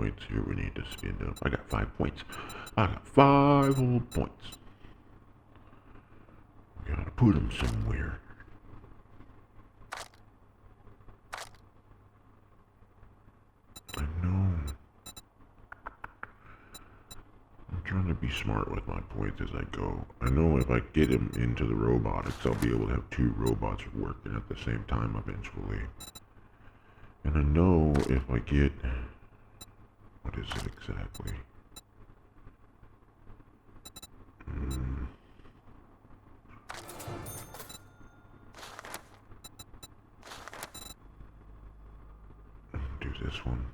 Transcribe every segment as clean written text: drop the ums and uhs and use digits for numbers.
points here we need to spend up. I got 5 points. I got 5 whole points. Gotta put them somewhere. I know. I'm trying to be smart with my points as I go. I know if I get him into the robotics, I'll be able to have 2 robots working at the same time eventually. And I know if I get... What is it exactly? Do this one.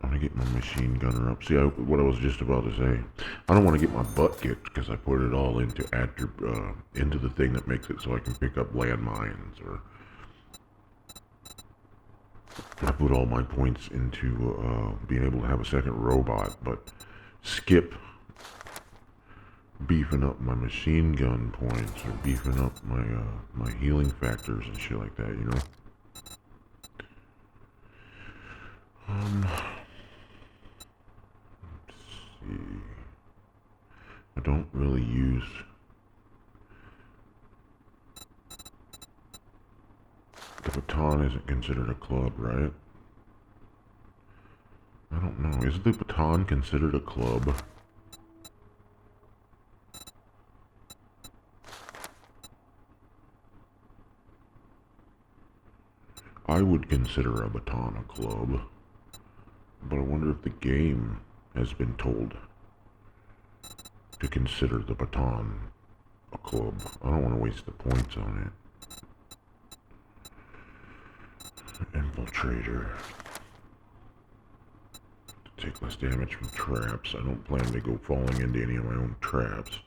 I'm gonna get my machine gunner up. See, what I was just about to say. I don't want to get my butt kicked because I put it all into the thing that makes it so I can pick up landmines, or I put all my points into being able to have a second robot, but skip beefing up my machine gun points or beefing up my my healing factors and shit like that, you know. Let's see. I don't really use the baton. Isn't considered a club, right? I don't know. Is the baton considered a club? I would consider a baton a club, but I wonder if the game has been told to consider the baton a club. I don't want to waste the points on it. Infiltrator. To take less damage from traps. I don't plan to go falling into any of my own traps.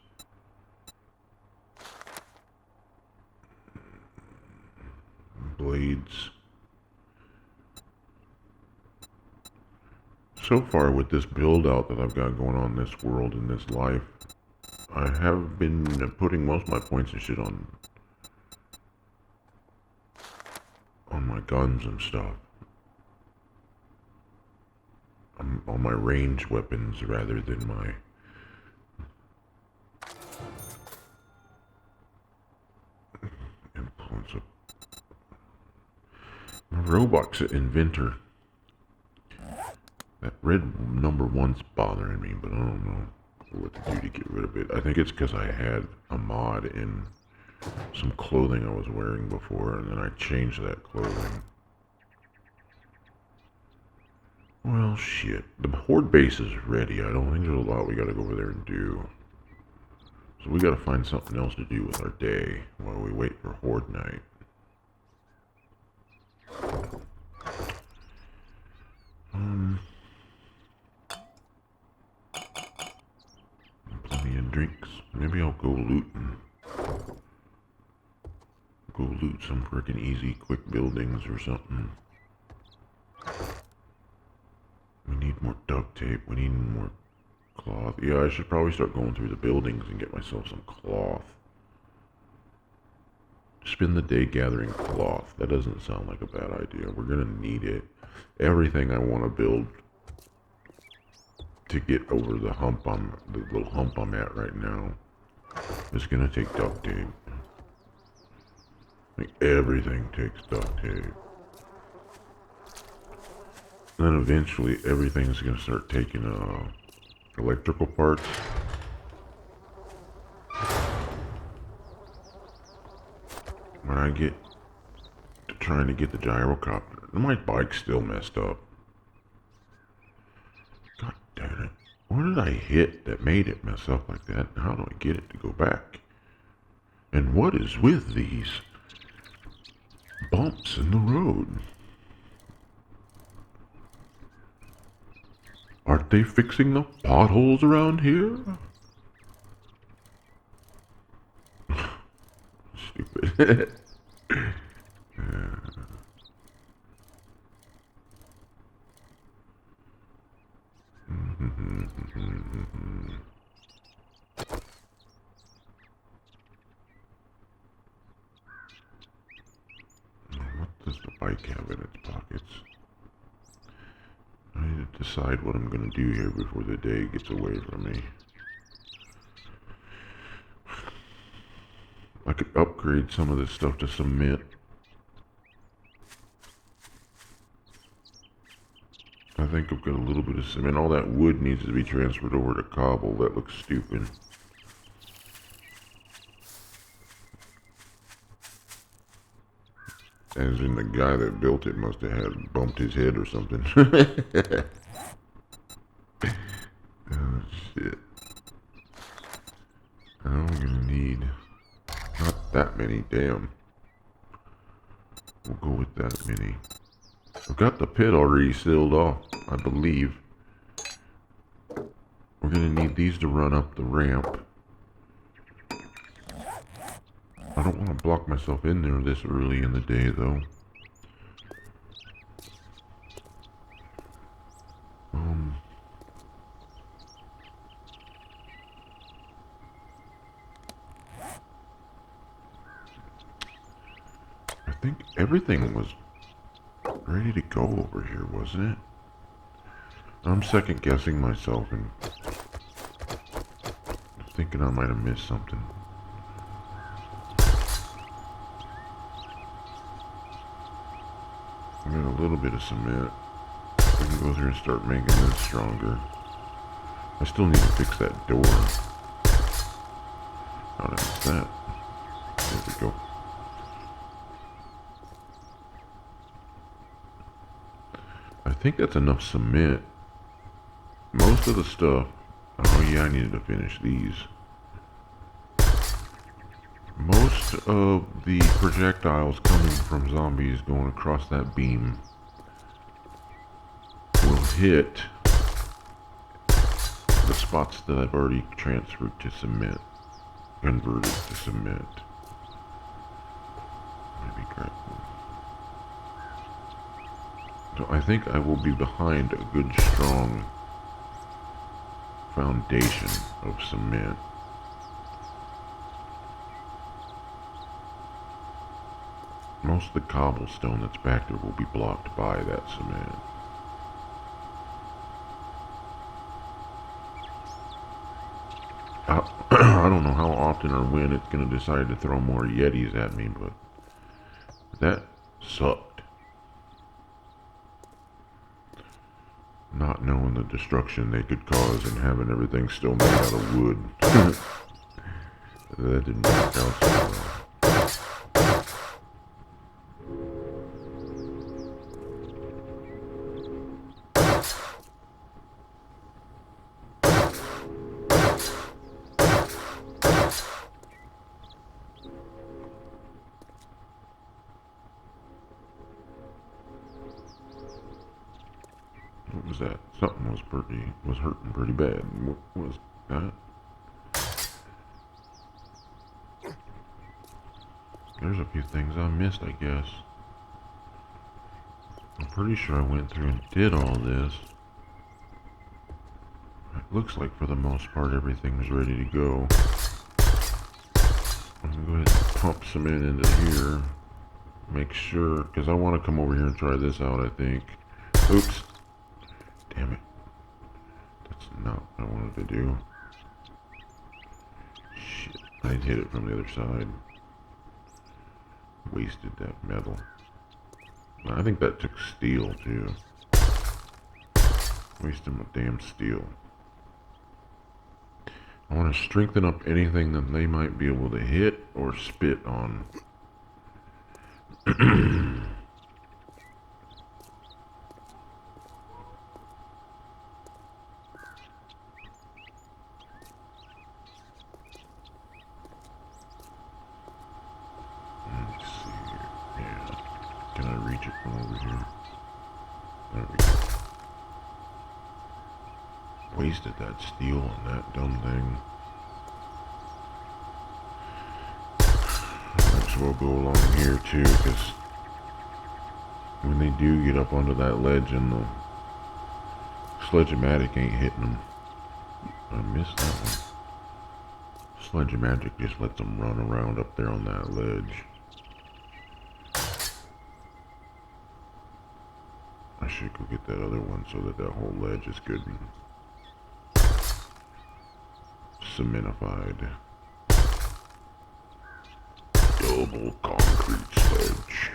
Blades. So far with this build out that I've got going on in this world, in this life, I have been putting most of my points and shit on my guns and stuff. On my ranged weapons rather than my influence of my Robux inventor. That red number 1's bothering me, but I don't know what to do to get rid of it. I think it's because I had a mod in some clothing I was wearing before, and then I changed that clothing. Well, shit. The horde base is ready. I don't think there's a lot we gotta go over there and do. So we gotta find something else to do with our day while we wait for horde night. Plenty of drinks. Maybe I'll go looting. Go loot some frickin' easy, quick buildings or something. We need more duct tape. We need more cloth. Yeah, I should probably start going through the buildings and get myself some cloth. Spend the day gathering cloth. That doesn't sound like a bad idea. We're gonna need it. Everything I want to build to get over the hump the little hump I'm at right now is gonna take duct tape. Like everything takes duct tape. Then eventually everything's gonna start taking electrical parts. When I get to trying to get the gyrocopter, my bike's still messed up. God damn it. What did I hit that made it mess up like that? How do I get it to go back? And what is with these bumps in the road? Aren't they fixing the potholes around here? Stupid. What does the bike have in its pockets? decide what I'm gonna do here before the day gets away from me. I could upgrade some of this stuff to cement. I think I've got a little bit of cement. All that wood needs to be transferred over to cobble. That looks stupid. As in the guy that built it must have had bumped his head or something. Oh shit. I'm gonna need not that many, damn. We'll go with that many. I've got the pit already sealed off, I believe. We're gonna need these to run up the ramp. I don't want to block myself in there this early in the day, though. I think everything was ready to go over here, wasn't it? I'm second guessing myself and thinking I might have missed something. I got a little bit of cement. We can go through and start making this stronger. I still need to fix that door. How did I miss that? There we go. I think that's enough cement. Most of the stuff... Oh yeah, I needed to finish these. Most of the projectiles coming from zombies going across that beam will hit the spots that I've already transferred to cement, converted to cement. Maybe correct. So I think I will be behind a good strong foundation of cement. Most of the cobblestone that's back there will be blocked by that cement. I don't know how often or when it's going to decide to throw more Yetis at me, but that sucked. Not knowing the destruction they could cause and having everything still made out of wood. That didn't work out so well. What was that? Something was hurting pretty bad. What was that? There's a few things I missed, I guess. I'm pretty sure I went through and did all this. It looks like for the most part everything's ready to go. I'm gonna go ahead and pump cement into here. Make sure, because I want to come over here and try this out, I think. Oops. Damn it. That's not what I wanted to do. Shit. I hit it from the other side. Wasted that metal. I think that took steel, too. Wasted my damn steel. I want to strengthen up anything that they might be able to hit or spit on. Let's see here. Yeah. Can I reach it from over here? There we go. Wasted that steel on that dumb thing. Might as well go along here too, because when they do get up onto that ledge and the sledge-o-matic ain't hitting them. I missed that one. Sledge-o-matic just lets them run around up there on that ledge. I should go get that other one so that that whole ledge is good and cementified. Double concrete sledge.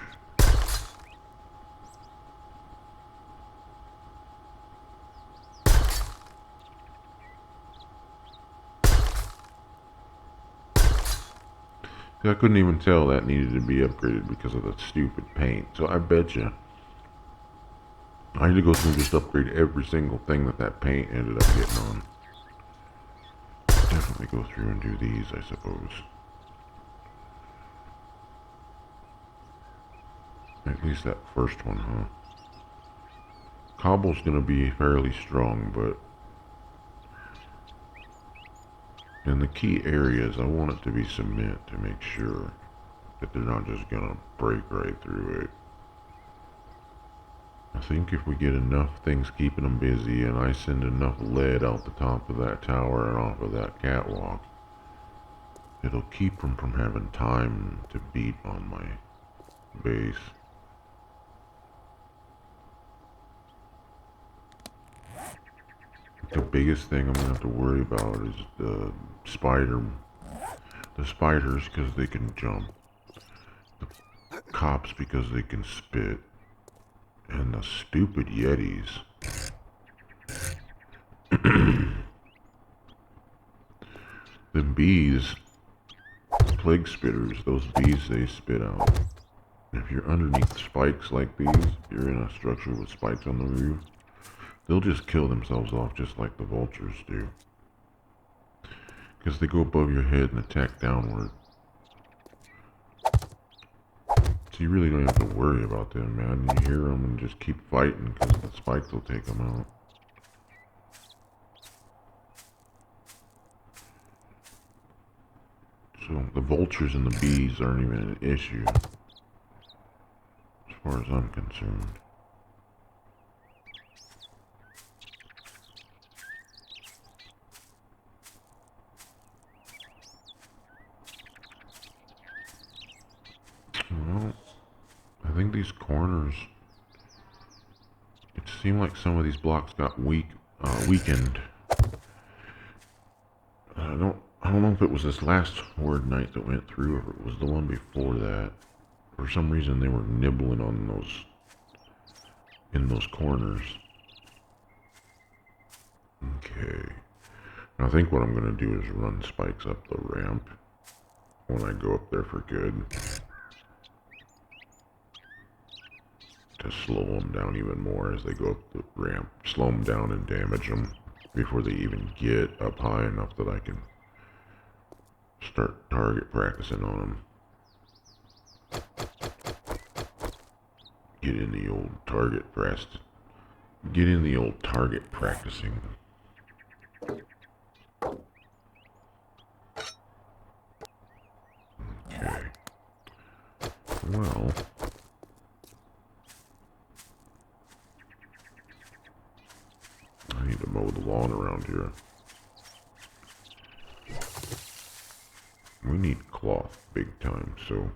I couldn't even tell that needed to be upgraded because of the stupid paint. So I bet you I need to go through and just upgrade every single thing that that paint ended up getting on. Definitely go through and do these, I suppose. At least that first one, huh? Cobble's gonna be fairly strong, but in the key areas, I want it to be cement to make sure that they're not just gonna break right through it. I think if we get enough things keeping them busy and I send enough lead out the top of that tower and off of that catwalk, it'll keep them from having time to beat on my base. The biggest thing I'm gonna have to worry about is the spiders, because they can jump, the cops because they can spit, and the stupid yetis. The bees, plague spitters, those bees, they spit out. If you're underneath spikes like these, if you're in a structure with spikes on the roof, they'll just kill themselves off just like the vultures do. Because they go above your head and attack downward. So you really don't have to worry about them, man. You hear them and just keep fighting because the spikes will take them out. So the vultures and the bees aren't even an issue, as far as I'm concerned. Well, I think these corners, it seemed like some of these blocks got weakened. I don't know if it was this last horde night that went through or if it was the one before that. For some reason they were nibbling on those, in those corners. Okay. I think what I'm going to do is run spikes up the ramp when I go up there for good. To slow them down even more as they go up the ramp. Slow them down and damage them before they even get up high enough that I can start target practicing on them. Get in the old target practicing. Okay. Well, I need to mow the lawn around here. We need cloth big time, so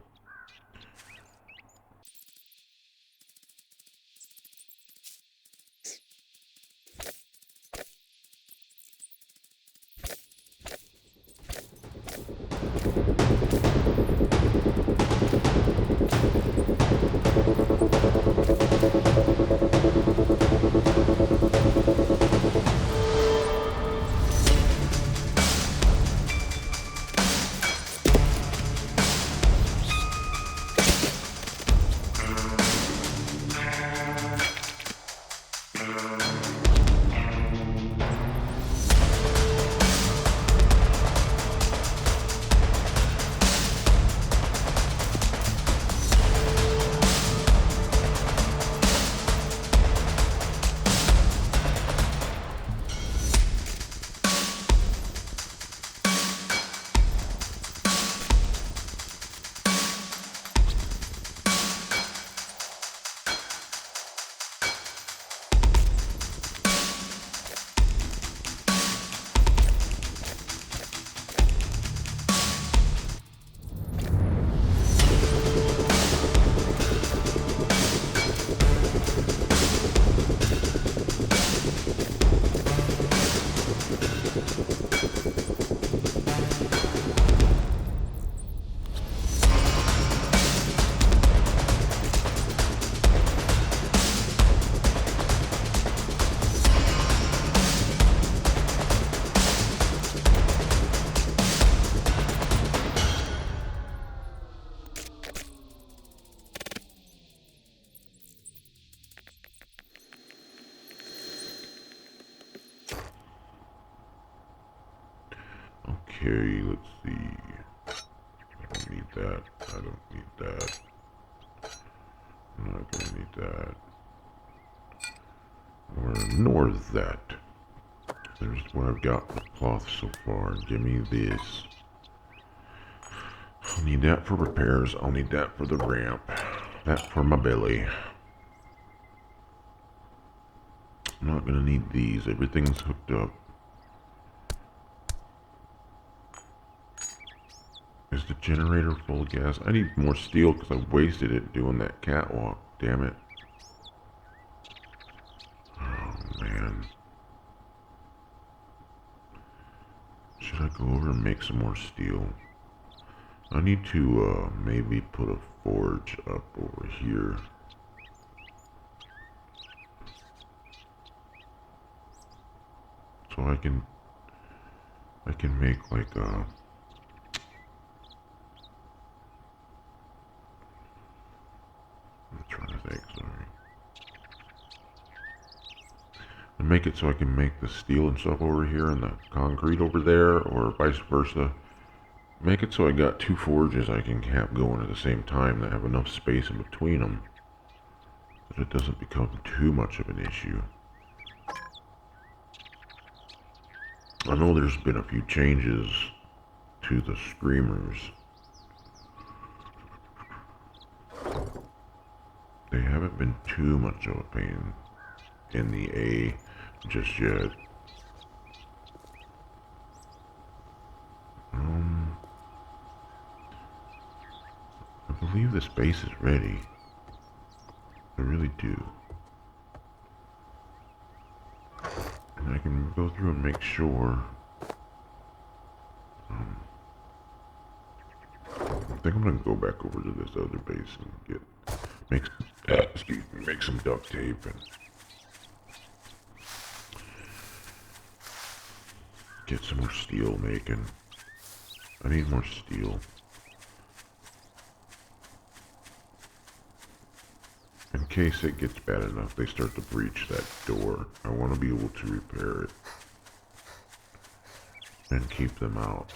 Okay, let's see. I don't need that. I don't need that. I'm not gonna need that. Nor that. There's what I've got for cloth so far. Give me this. I'll need that for repairs. I'll need that for the ramp. That for my belly. I'm not gonna need these. Everything's hooked up. Is the generator full of gas? I need more steel because I wasted it doing that catwalk. Damn it. Oh, man. Should I go over and make some more steel? I need to maybe put a forge up over here. So I can make like a... I'm trying to think, sorry. And make it so I can make the steel and stuff over here and the concrete over there, or vice versa. Make it so I got two forges I can have going at the same time that have enough space in between them, that it doesn't become too much of an issue. I know there's been a few changes to the screamers. They haven't been too much of a pain in the A just yet. I believe this base is ready. I really do. And I can go through and make sure. I think I'm gonna go back over to this other base and make some duct tape and get some more steel making. I need more steel. In case it gets bad enough, they start to breach that door. I want to be able to repair it and keep them out.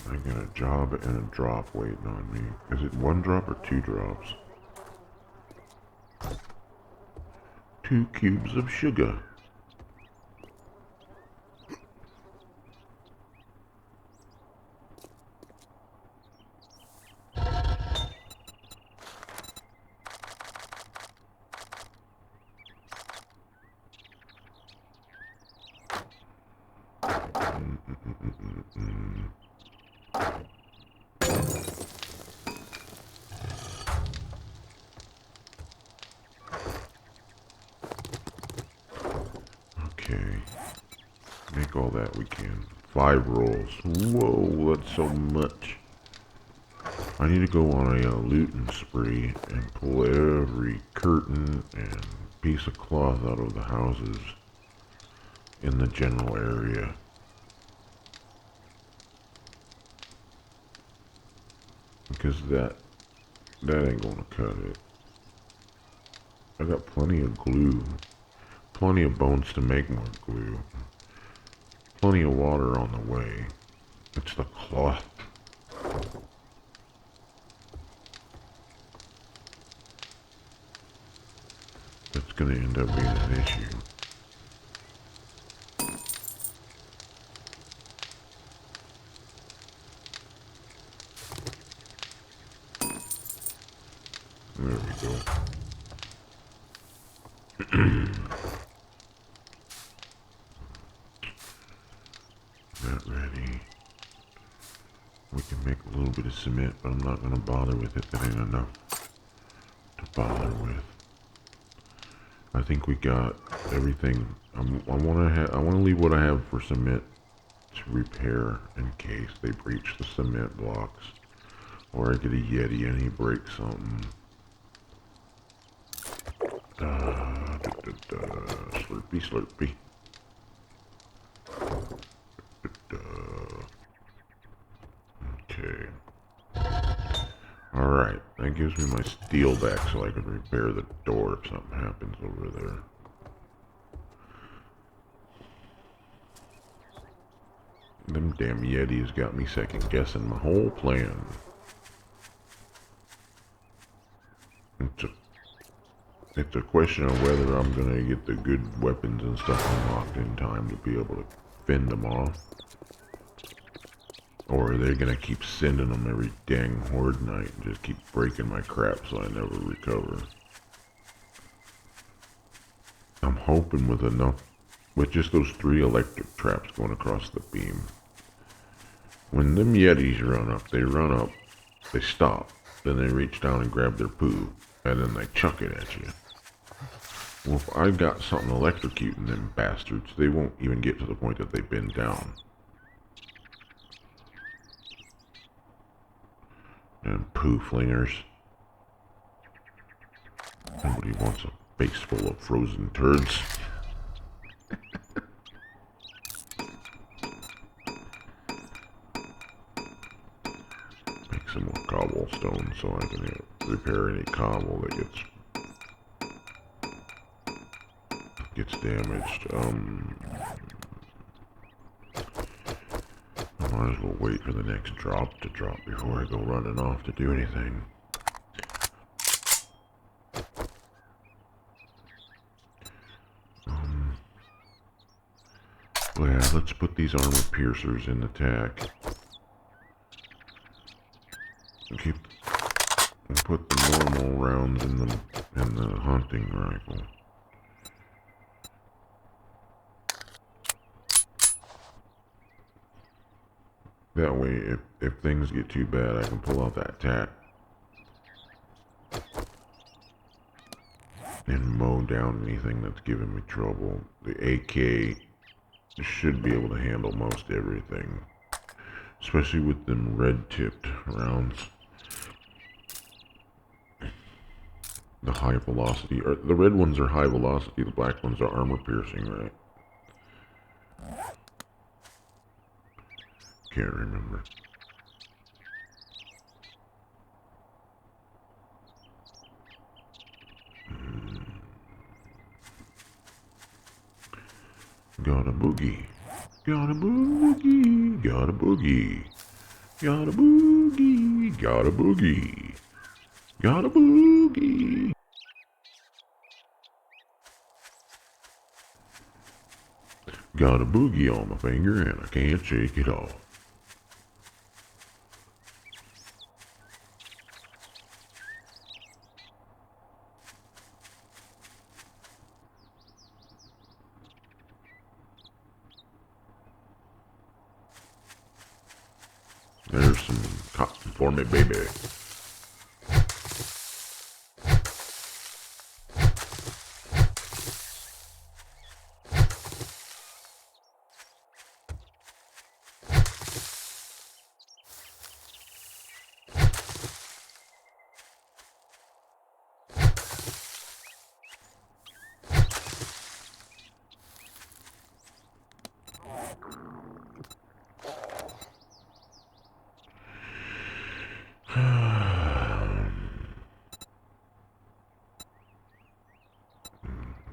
I got a job and a drop waiting on me. Is it one drop or two drops? 2 cubes of sugar. Okay. Make all that we can. 5 rolls. Whoa, that's so much. I need to go on a looting spree and pull every curtain and piece of cloth out of the houses in the general area. Because that ain't gonna cut it. I got plenty of glue. Plenty of bones to make more glue. Plenty of water on the way. It's the cloth. That's gonna end up being an issue. There we go. That ready. We can make a little bit of cement, but I'm not gonna bother with it. That ain't enough to bother with. I think we got everything. I wanna leave what I have for cement to repair in case they breach the cement blocks, or I get a Yeti and he breaks something. Slurpy, slurpy. Okay. Alright. Alright, that gives me my steel back so I can repair the door if something happens over there. Them damn Yetis got me second guessing my whole plan. It's a question of whether I'm gonna get the good weapons and stuff unlocked in time to be able to fend them off. Or are they gonna keep sending them every dang horde night and just keep breaking my crap so I never recover? I'm hoping with just those 3 electric traps going across the beam. When them Yetis run up, they stop, then they reach down and grab their poo, and then they chuck it at you. Well, if I got something electrocuting them bastards, they won't even get to the point that they bend down. And poo flingers. Nobody wants a base full of frozen turds. Make some more cobblestone so I can repair any cobble that gets damaged. I might as well wait for the next drop to drop before I go running off to do anything. Well, yeah, let's put these armor piercers in the tack. And put the normal rounds in the hunting rifle. That way, if things get too bad, I can pull out that tack and mow down anything that's giving me trouble. The AK should be able to handle most everything, especially with them red-tipped rounds. The high velocity, or the red ones are high velocity, the black ones are armor piercing, right? Can't remember. Got a boogie. Got a boogie. Got a boogie. Got a boogie. Got a boogie. Got a boogie. Got a boogie on my finger and I can't shake it off. There's some cotton for me, baby.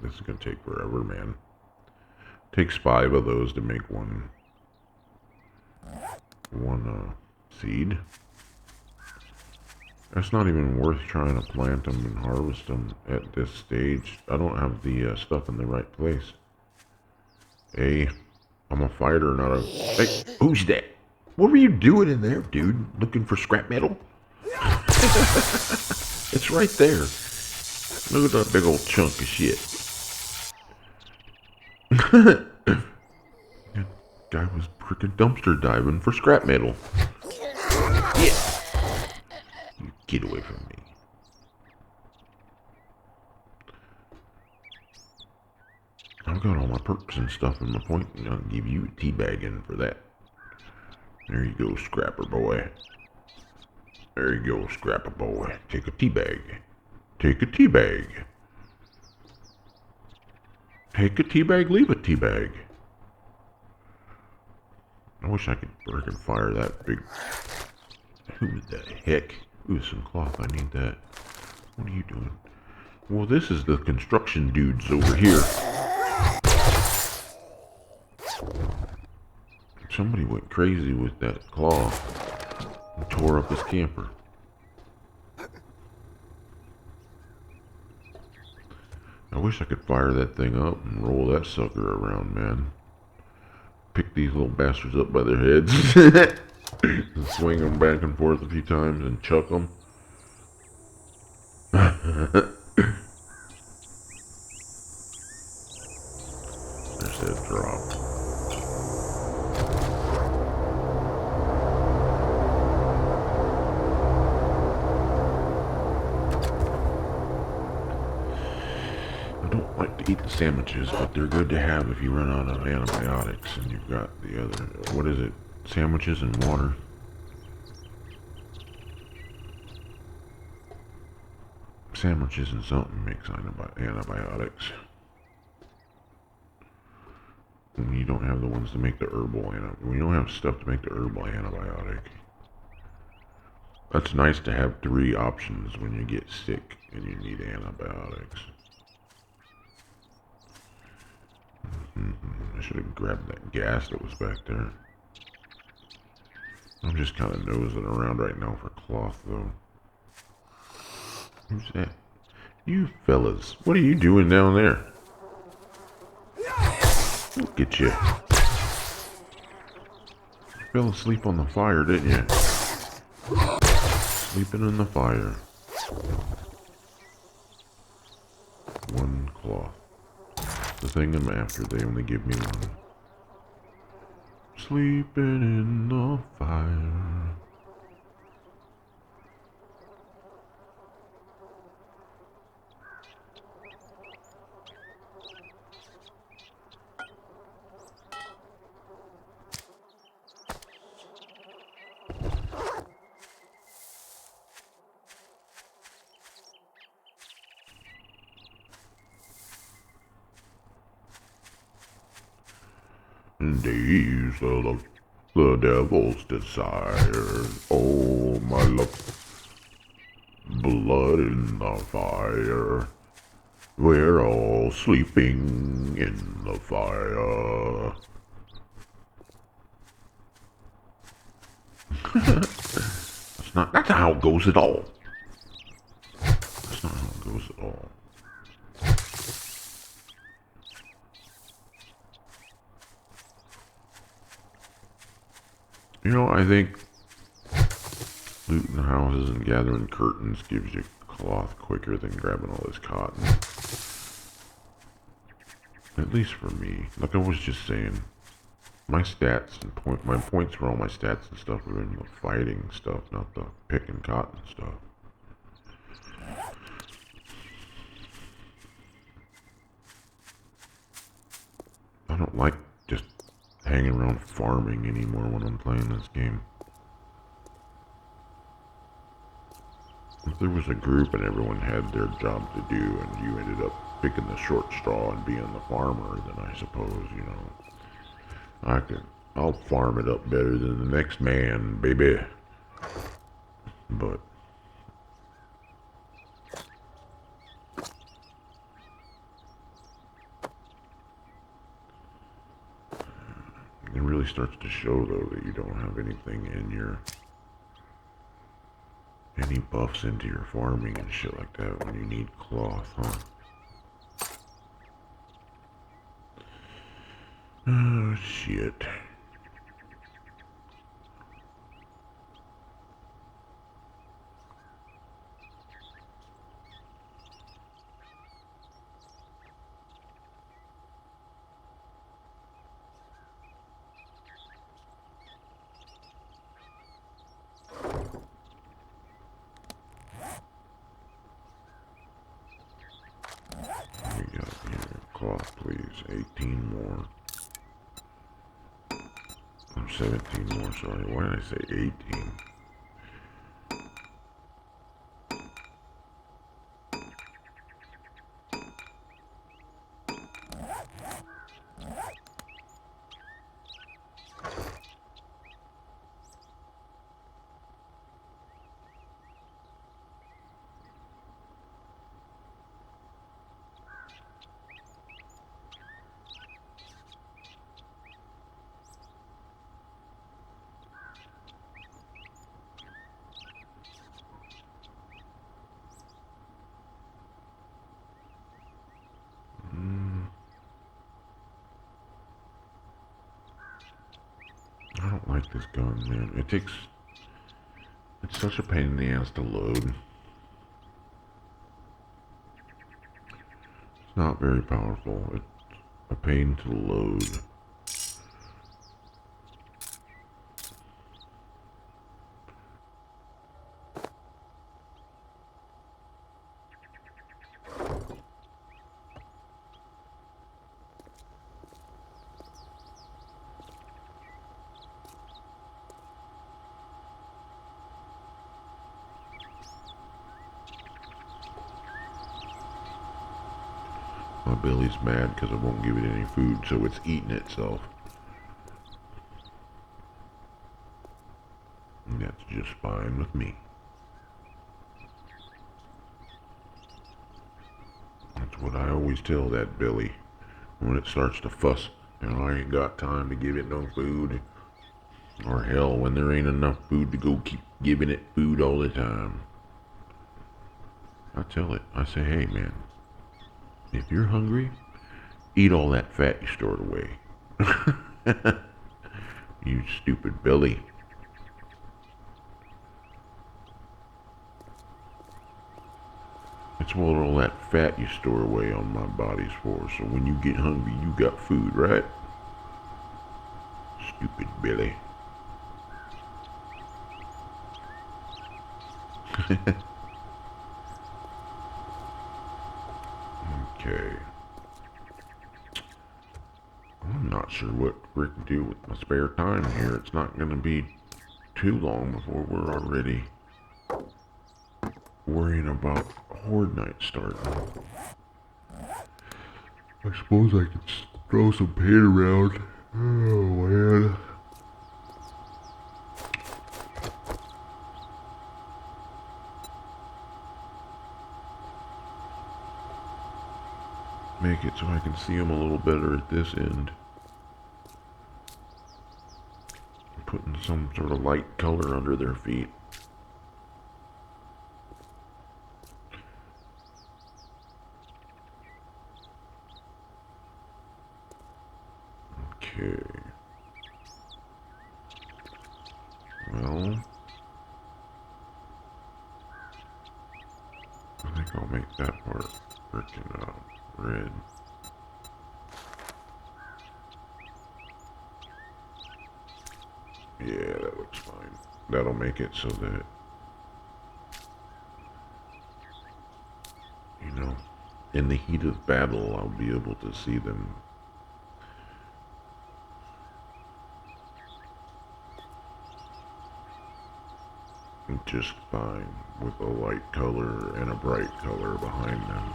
This is gonna take forever, man. Takes 5 of those to make one seed. That's not even worth trying to plant them and harvest them at this stage. I don't have the stuff in the right place. I'm a fighter, not a... Hey, who's that? What were you doing in there, dude? Looking for scrap metal? It's right there. Look at that big old chunk of shit. That guy was freaking dumpster diving for scrap metal. Yeah. You get away from me. I've got all my perks and stuff in my point, and I'll give you a teabagging for that. There you go, scrapper boy. There you go, scrapper boy. Take a teabag. Take a teabag. Take a teabag, leave a teabag. I wish I could freaking fire that big... Who the heck? Ooh, some cloth. I need that. What are you doing? Well, this is the construction dudes over here. Somebody went crazy with that claw and tore up his camper. I wish I could fire that thing up and roll that sucker around, man. Pick these little bastards up by their heads and swing them back and forth a few times and chuck them. There's that drop. I don't like to eat the sandwiches, but they're good to have if you run out of antibiotics and you've got the other, what is it? Sandwiches and water. Sandwiches and something makes antibiotics. When you don't have the ones to make the herbal when you don't have stuff to make the herbal antibiotic. That's nice to have 3 options when you get sick and you need antibiotics. I should have grabbed that gas that was back there. I'm just kind of nosing around right now for cloth, though. Who's that? You fellas, what are you doing down there? Look at you. You fell asleep on the fire, didn't you? Sleeping in the fire. 1 cloth. The thing I'm after, they only give me 1. Sleeping in the fire. These are the devil's desire. Oh, my love. Blood in the fire. We're all sleeping in the fire. That's not how it goes at all. That's not how it goes at all. You know, I think looting the houses and gathering curtains gives you cloth quicker than grabbing all this cotton. At least for me. Like I was just saying, my stats and my points for all my stats and stuff are in the fighting stuff, not the picking cotton stuff. I don't like just hanging around farming anymore when I'm playing this game. If there was a group and everyone had their job to do and you ended up picking the short straw and being the farmer, then I suppose, you know, I'll farm it up better than the next man, baby. But it really starts to show, though, that you don't have anything in any buffs into your farming and shit like that when you need cloth, huh? Oh, shit. We got here, cloth, please. 18 more. 17 more, sorry. Why did I say 18? I don't like this gun, man. It's such a pain in the ass to load. It's not very powerful. It's a pain to load. My belly's mad because I won't give it any food, so it's eating itself. And that's just fine with me. That's what I always tell that belly when it starts to fuss. I ain't got time to give it no food. Or hell, when there ain't enough food to go keep giving it food all the time. I tell it, I say, hey man, if you're hungry, eat all that fat you stored away. You stupid belly. That's what all that fat you store away on my body's for. So when you get hungry, you got food, right? Stupid belly. Okay. I'm not sure what we're to do with my spare time here. It's not going to be too long before we're already worrying about Horde Night starting. I suppose I could throw some paint around. Oh man. Make it so I can see them a little better at this end. Putting some sort of light color under their feet. Okay. Well, I think I'll make that part freaking red. Yeah, that looks fine. That'll make it so that, in the heat of battle, I'll be able to see them. Just fine with a light color and a bright color behind them.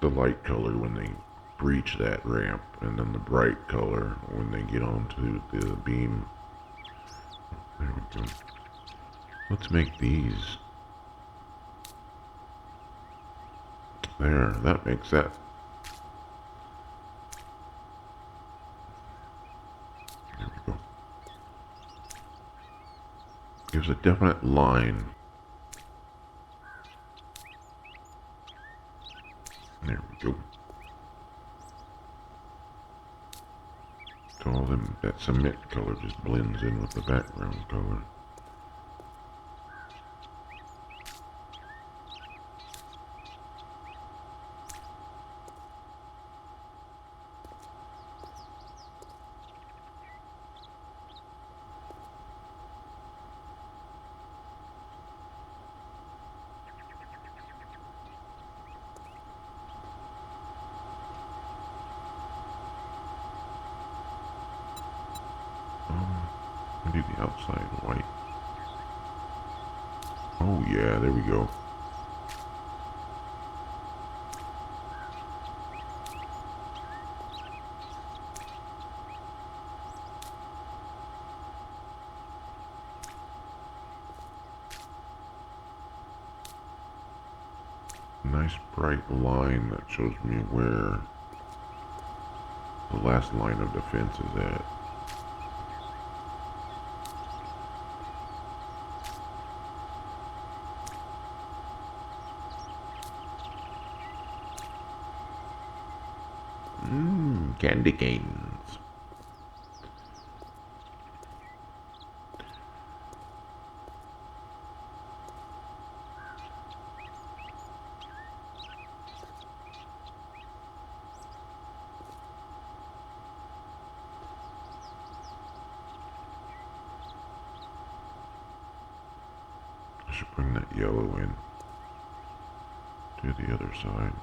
The light color when they breach that ramp, and then the bright color when they get onto the beam. There we go. Let's make these. There, that makes that. There we go. Gives a definite line. There we go. So all them, that cement color just blends in with the background color. Do the outside white. Oh yeah, there we go. Nice bright line that shows me where the last line of defense is at. Candy canes. should bring that yellow in to the other side.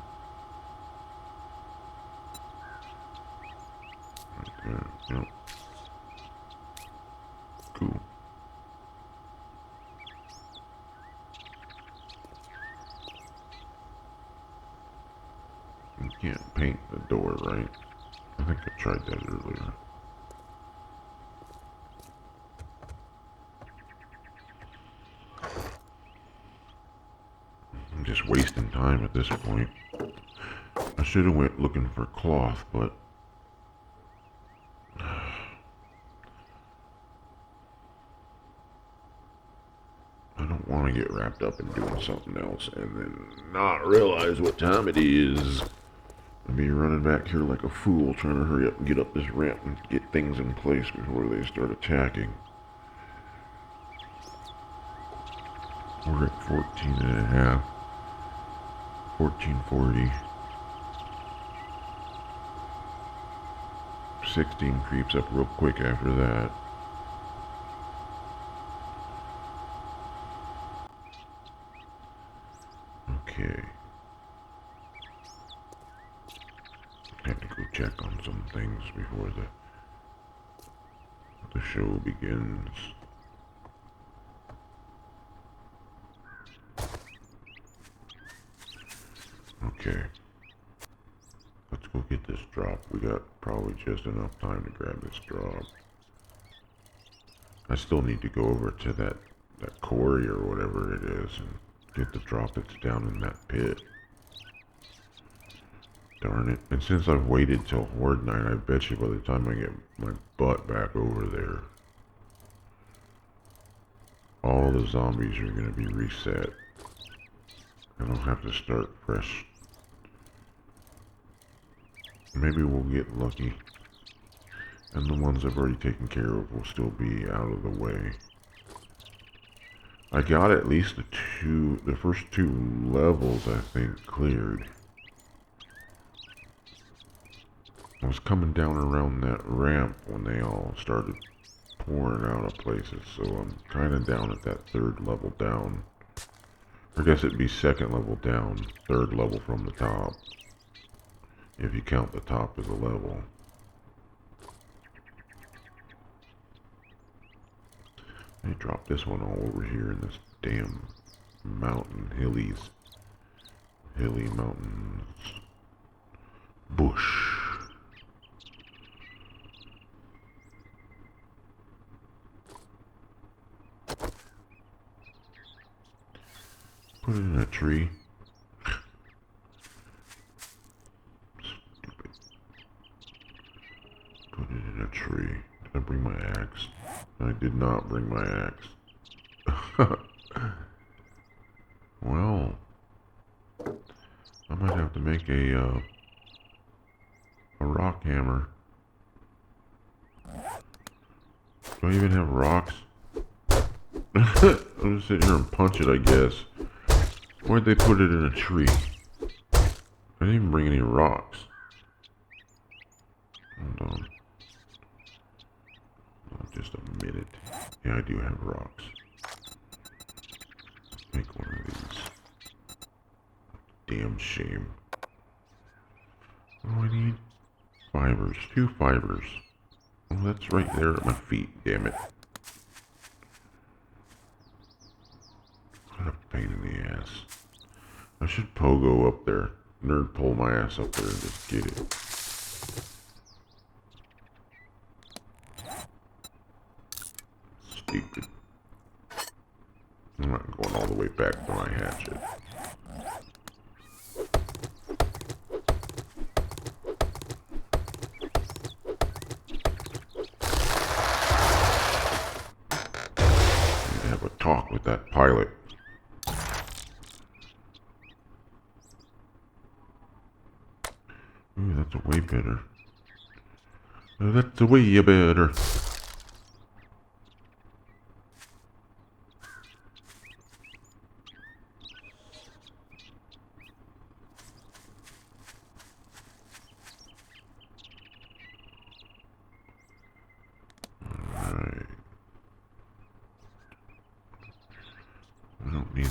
Right there. Yep. Cool. You can't paint the door, right? I think I tried that earlier. I'm just wasting time at this point. I should have went looking for cloth, but I don't want to get wrapped up in doing something else and then not realize what time it is. I'll be running back here like a fool trying to hurry up and get up this ramp and get things in place before they start attacking. We're at 14 and a half. 1440. 16 creeps up real quick after that. Okay. Have to go check on some things before the show begins. Okay. Let's go get this drop. We got probably just enough time to grab this drop. I still need to go over to that quarry or whatever it is and get the drop that's down in that pit. Darn it. And since I've waited till Horde Night, I bet you by the time I get my butt back over there, all the zombies are going to be reset. And I'll have to start fresh. Maybe we'll get lucky. And the ones I've already taken care of will still be out of the way. I got at least the first two levels, I think, cleared. I was coming down around that ramp when they all started pouring out of places, so I'm kind of down at that third level down. I guess it'd be second level down, third level from the top. If you count the top as a level. They dropped this one all over here in this damn mountain, hilly mountains. Bush. Put it in a tree. Stupid. Put it in a tree. Did I bring my axe? I did not bring my axe. Well, I might have to make a rock hammer. Do I even have rocks? I'm just sitting here and punch it, I guess. Why'd they put it in a tree? I didn't even bring any rocks. Hold on. Oh, just a minute. Yeah, I do have rocks. Make one of these. Damn shame. What do I need? Fibers. 2 fibers. Oh, that's right there at my feet. Damn it. What a pain in the ass. I should pogo up there. Nerd pull my ass up there and just get it. Stupid. I'm not going all the way back when I hatch it. I have a talk with that pilot. Ooh, that's a way better. That's a way better.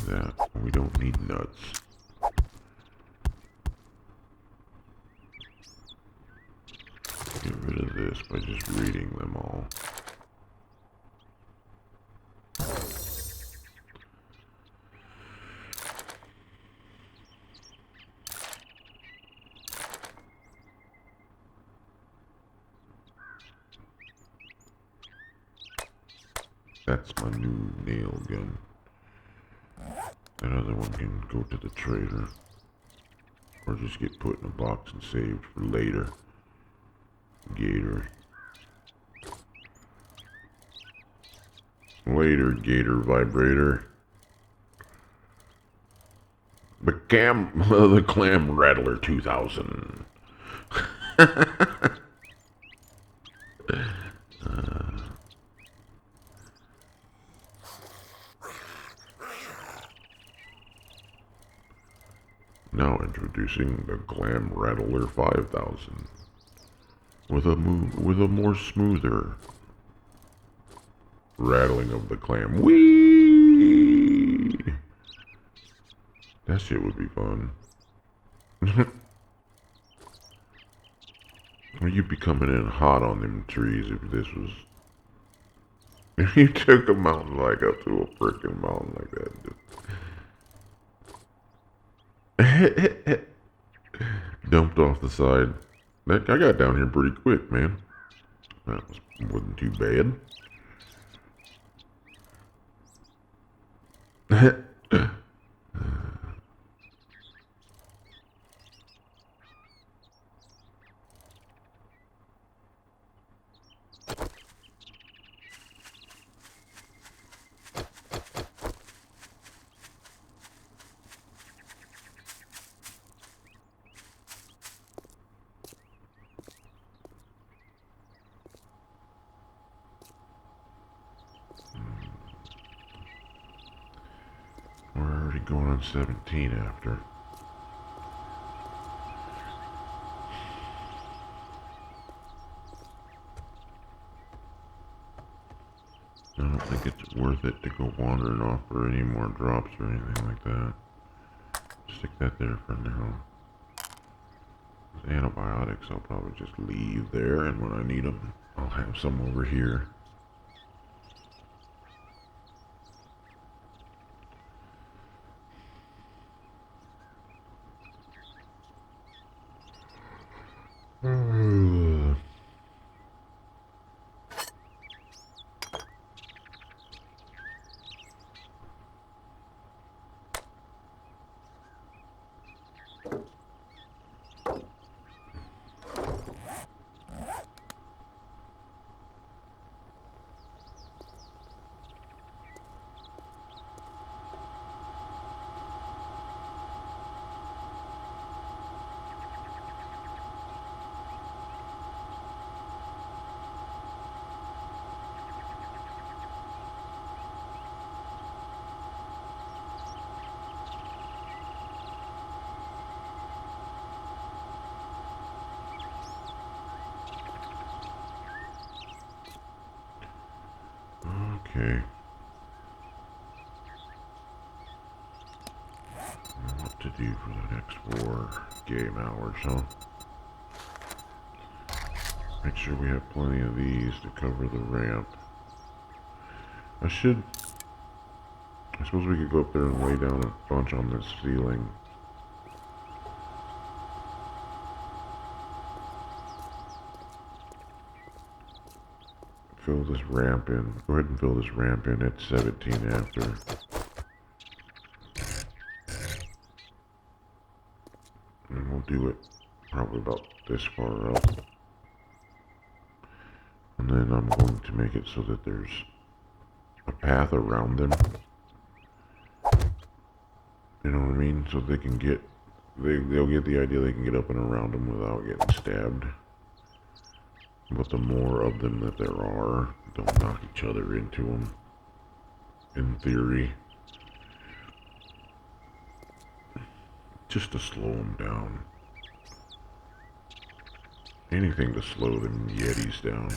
that. We don't need nuts. Get rid of this by just reading them all. That's my new nail gun. That other one can go to the trader. Or just get put in a box and saved for later. Gator. Later, Gator vibrator. The Clam Rattler 2000. Now introducing the Clam Rattler 5000 with a more smoother rattling of the clam. Whee! That shit would be fun. You'd be coming in hot on them trees if this was. If you took a mountain bike up to a freaking mountain like that. Dumped off the side. I got down here pretty quick, man. That wasn't too bad. We're already going on 17 after. I don't think it's worth it to go wandering off for any more drops or anything like that. Stick that there for now. Those antibiotics I'll probably just leave there, and when I need them, I'll have some over here. Okay. What to do for the next 4 game hours, huh? Make sure we have plenty of these to cover the ramp. I suppose we could go up there and lay down a bunch on this ceiling. Fill this ramp in. Go ahead and fill this ramp in at 17 after. And we'll do it probably about this far up. And then I'm going to make it so that there's a path around them. You know what I mean? So they can get, they'll get the idea they can get up and around them without getting stabbed. But the more of them that there are, they'll knock each other into them. In theory. Just to slow them down. Anything to slow them Yetis down.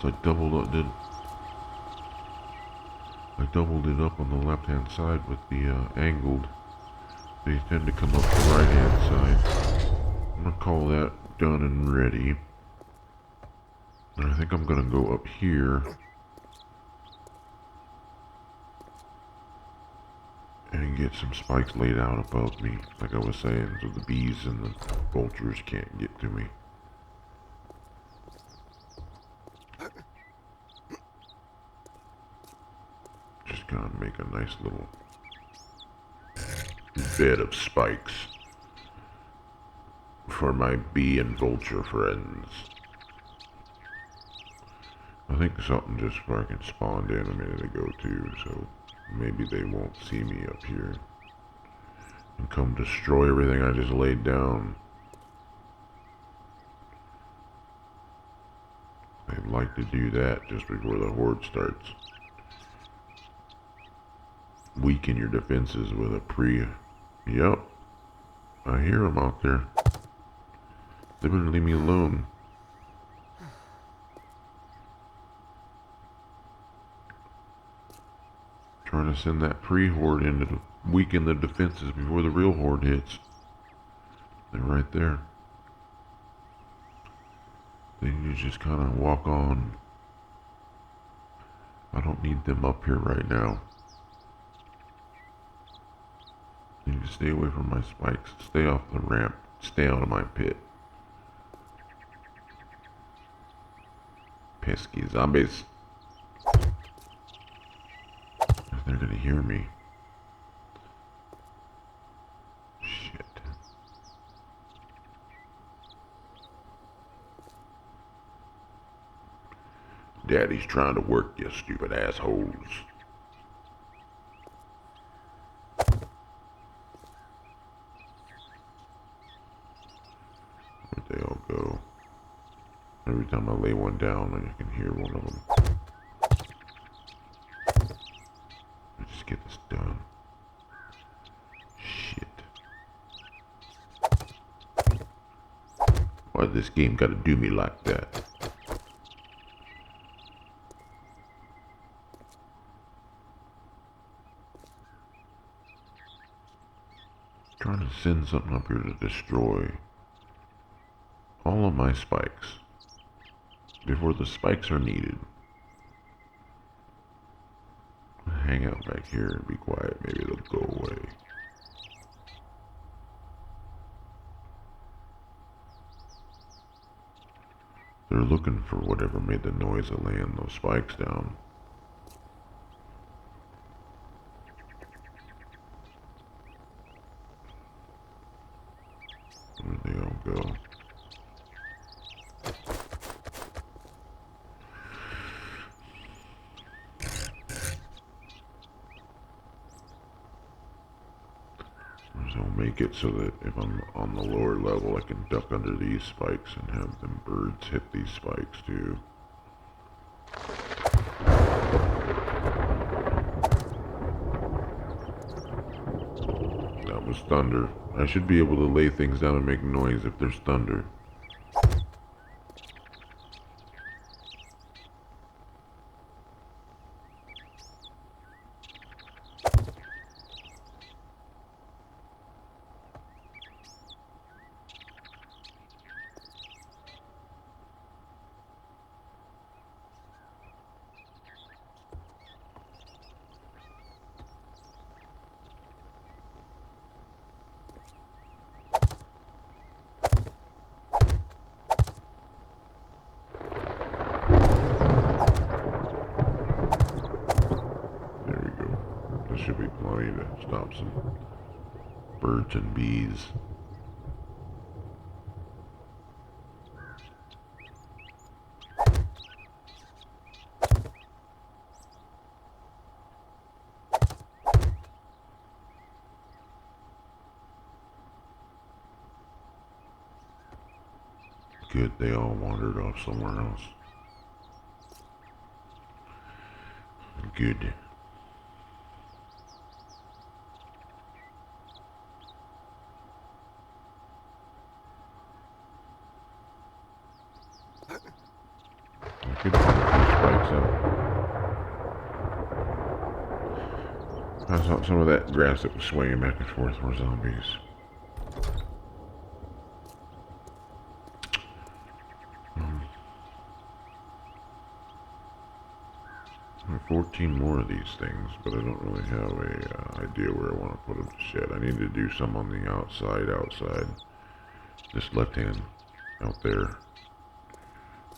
once I doubled it up on the left hand side with the angled. They tend to come up the right hand side. I'm gonna call that done and ready. And I think I'm gonna go up here and get some spikes laid out above me, like I was saying, so the bees and the vultures can't get to me. Just gonna make a nice little bed of spikes for my bee and vulture friends. I think something just fucking spawned in a minute ago too, so maybe they won't see me up here and come destroy everything I just laid down. They'd like to do that just before the horde starts. Weaken your defenses with a pre... Yep. I hear them out there. They better leave me alone. Trying to send that pre-horde in to weaken the defenses before the real horde hits. They're right there. They need to just kind of walk on. I don't need them up here right now. They need to stay away from my spikes. Stay off the ramp. Stay out of my pit. Pesky zombies. They're gonna hear me. Shit. Daddy's trying to work, you stupid assholes. Where'd they all go? Every time I lay one down, I can hear one of them. Let's just get this done. Shit. Why'd this game gotta do me like that? Trying to send something up here to destroy all of my spikes before the spikes are needed. Hang out back here and be quiet. Maybe it'll go away. They're looking for whatever made the noise of laying those spikes down. Where'd they all go? So I'll make it so that if I'm on the lower level, I can duck under these spikes and have them birds hit these spikes too. That was thunder. I should be able to lay things down and make noise if there's thunder. Should be plenty to stop some birds and bees. Good, they all wandered off somewhere else. Good. Could put a few spikes up. I saw some of that grass that was swaying back and forth were zombies. 14 more of these things, but I don't really have a idea where I want to put them to shed. I need to do some on the outside. This left hand out there.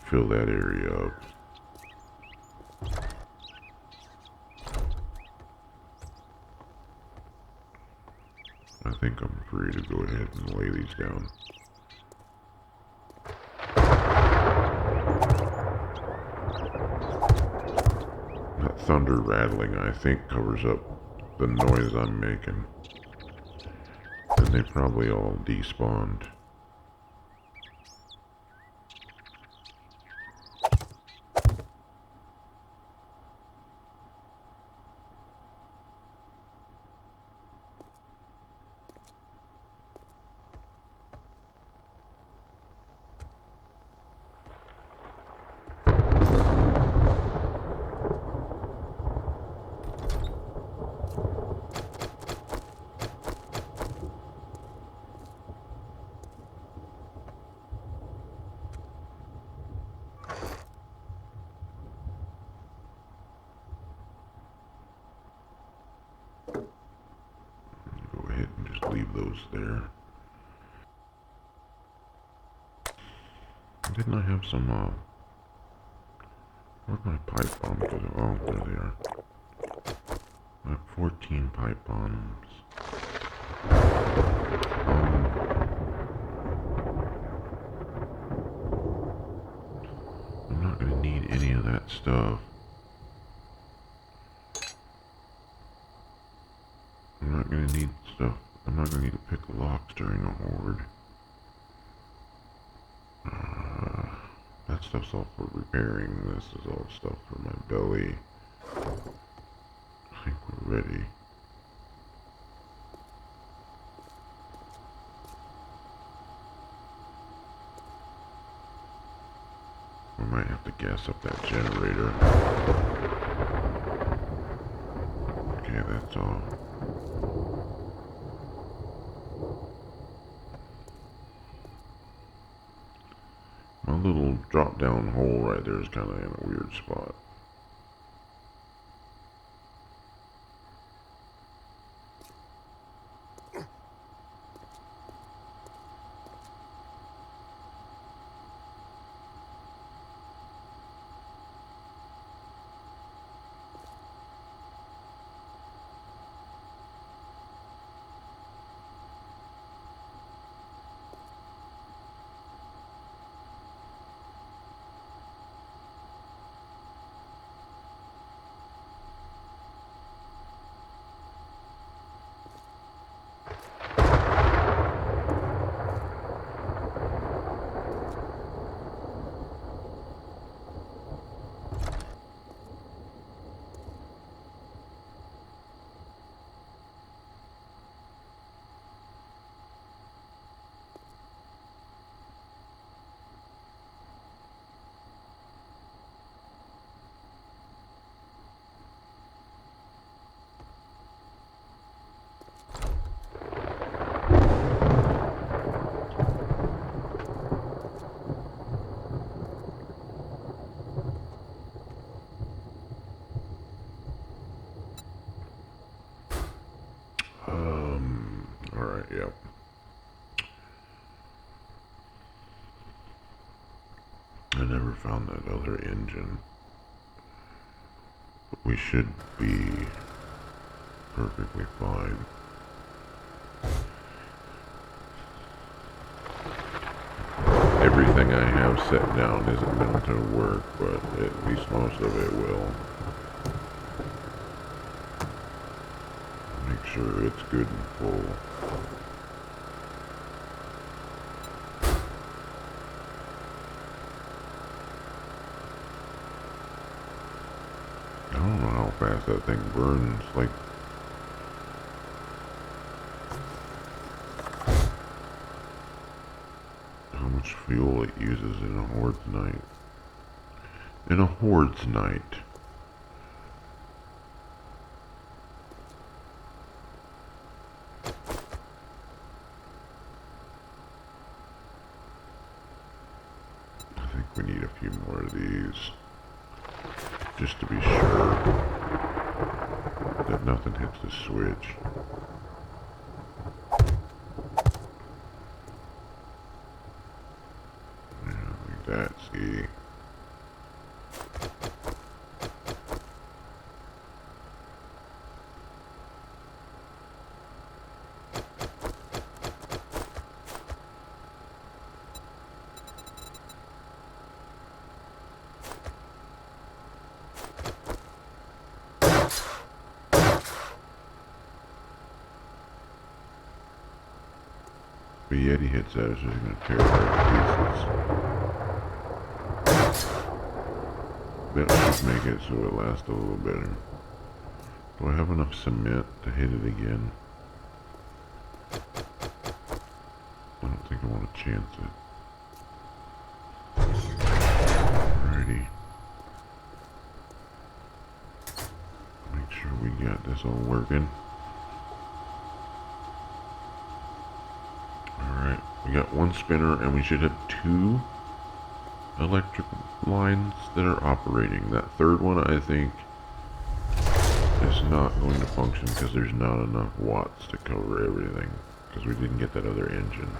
Fill that area up. I think I'm free to go ahead and lay these down. That thunder rattling, I think, covers up the noise I'm making. And they probably all despawned. Leave those there. Didn't I have some, where'd my pipe bomb go? Oh, there they are. I have 14 pipe bombs. I'm not gonna need any of that stuff. I'm not gonna need stuff. I'm not gonna need to pick locks during a horde. That stuff's all for repairing. This is all stuff for my belly. I think we're ready. We might have to gas up that generator. Okay, that's all. My little drop down hole right there is kind of in a weird spot. Alright, yep. I never found that other engine. But we should be perfectly fine. Everything I have set down isn't going to work, but at least most of it will. Make sure it's good and full. I don't know how fast that thing burns, like... how much fuel it uses in a horde night. in a Horde's night. I think we need a few more of these, just to be sure that nothing hits the switch. Yeah, like that, see? If a Yeti hits that, it's just going to tear it to pieces. That should make it so it lasts a little better. Do I have enough cement to hit it again? I don't think I want to chance it. Alrighty. Make sure we got this all working. Alright, we got one spinner and we should have 2 electric lines that are operating. That third one, I think, is not going to function because there's not enough watts to cover everything, because we didn't get that other engine.